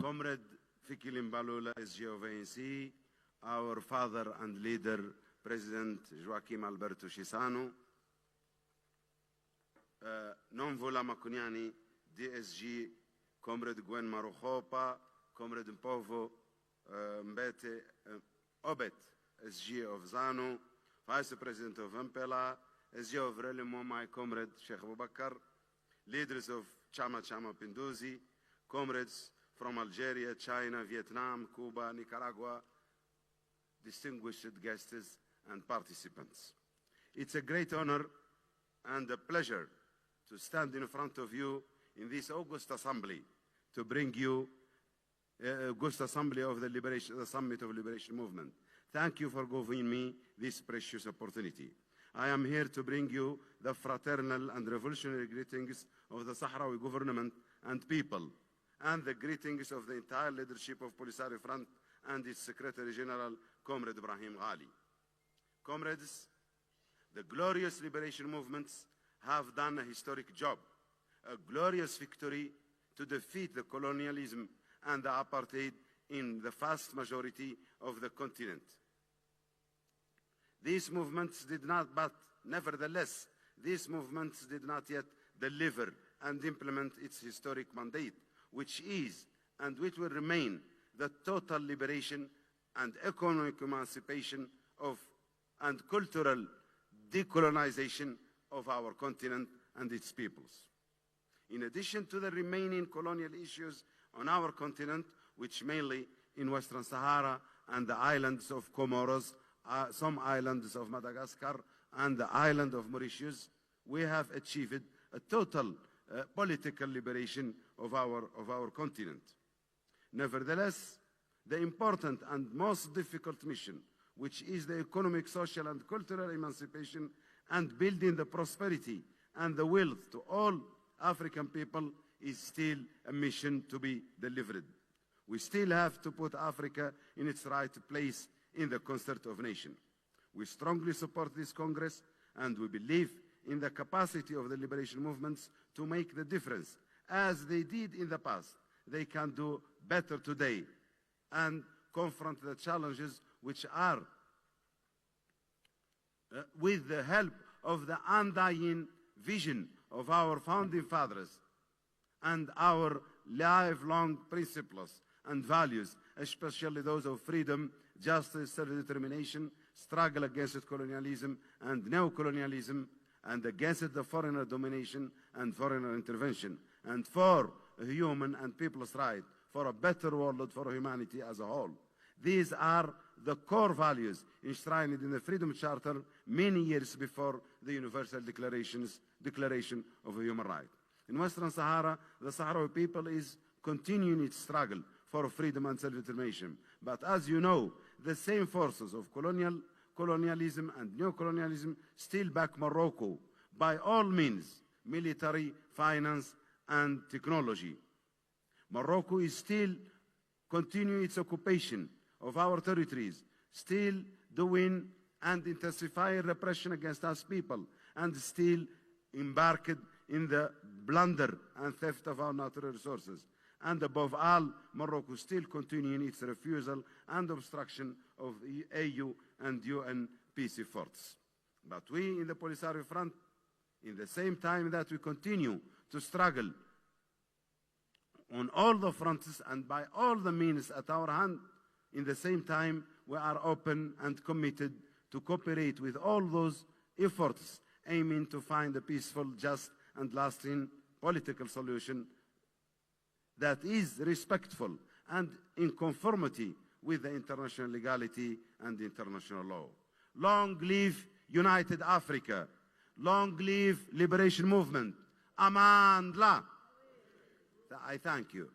Comrade Fikili Mbalula, SG of ANC, our father and leader, President Joaquim Alberto Chissano, non vola Makuniani, DSG, Comrade Gwen Maruchopa, Comrade Mpovo Mbete Obet, SG of ZANU, Vice President of Mpela, SG of Relimo, my comrade Sheikh Abubakar, leaders of Chama Pinduzi, comrades from Algeria, China, Vietnam, Cuba, Nicaragua, distinguished guests and participants. It's a great honor and a pleasure to stand in front of you in this August Assembly to bring you August Assembly of the Summit of Liberation Movement. Thank you for giving me this precious opportunity. I am here to bring you the fraternal and revolutionary greetings of the Sahrawi government and people, and the greetings of the entire leadership of Polisario Front and its Secretary General, Comrade Ibrahim Ghali. Comrades, the glorious liberation movements have done a historic job, a glorious victory to defeat the colonialism and the apartheid in the vast majority of the continent. These movements did not, but nevertheless, these movements did not yet deliver and implement its historic mandate, which is and which will remain the total liberation and economic emancipation of and cultural decolonization of our continent and its peoples. In addition to the remaining colonial issues on our continent, which mainly in Western Sahara and the islands of Comoros, some islands of Madagascar, and the island of Mauritius, we have achieved a total political liberation of our continent. Nevertheless, the important and most difficult mission, which is the economic, social, and cultural emancipation and building the prosperity and the wealth to all African people, is still a mission to be delivered. We still have to put Africa in its right place in the concert of nations. We strongly support this Congress, and we believe in the capacity of the liberation movements to make the difference. As they did in the past, they can do better today and confront the challenges which are, with the help of the undying vision of our founding fathers and our lifelong principles and values, especially those of freedom, justice, self-determination, struggle against colonialism and neocolonialism, and against the foreigner domination and foreigner intervention, and for human and people's right, for a better world for humanity as a whole. These are the core values enshrined in the Freedom Charter many years before the Universal Declaration of Human Rights. In Western Sahara, the Sahrawi people is continuing its struggle for freedom and self-determination. But as you know, the same forces of colonialism and neocolonialism still back Morocco by all means, military, finance, and technology. Morocco is still continuing its occupation of our territories, still doing and intensifying repression against us people, and still embarked in the plunder and theft of our natural resources. And above all, Morocco still continuing its refusal and obstruction of AU and UN peace efforts. But we in the Polisario Front, in the same time that we continue to struggle on all the fronts and by all the means at our hand, in the same time we are open and committed to cooperate with all those efforts aiming to find a peaceful, just, and lasting political solution that is respectful and in conformity with the international legality and international law. Long live United Africa. Long live Liberation Movement. Aman La. I thank you.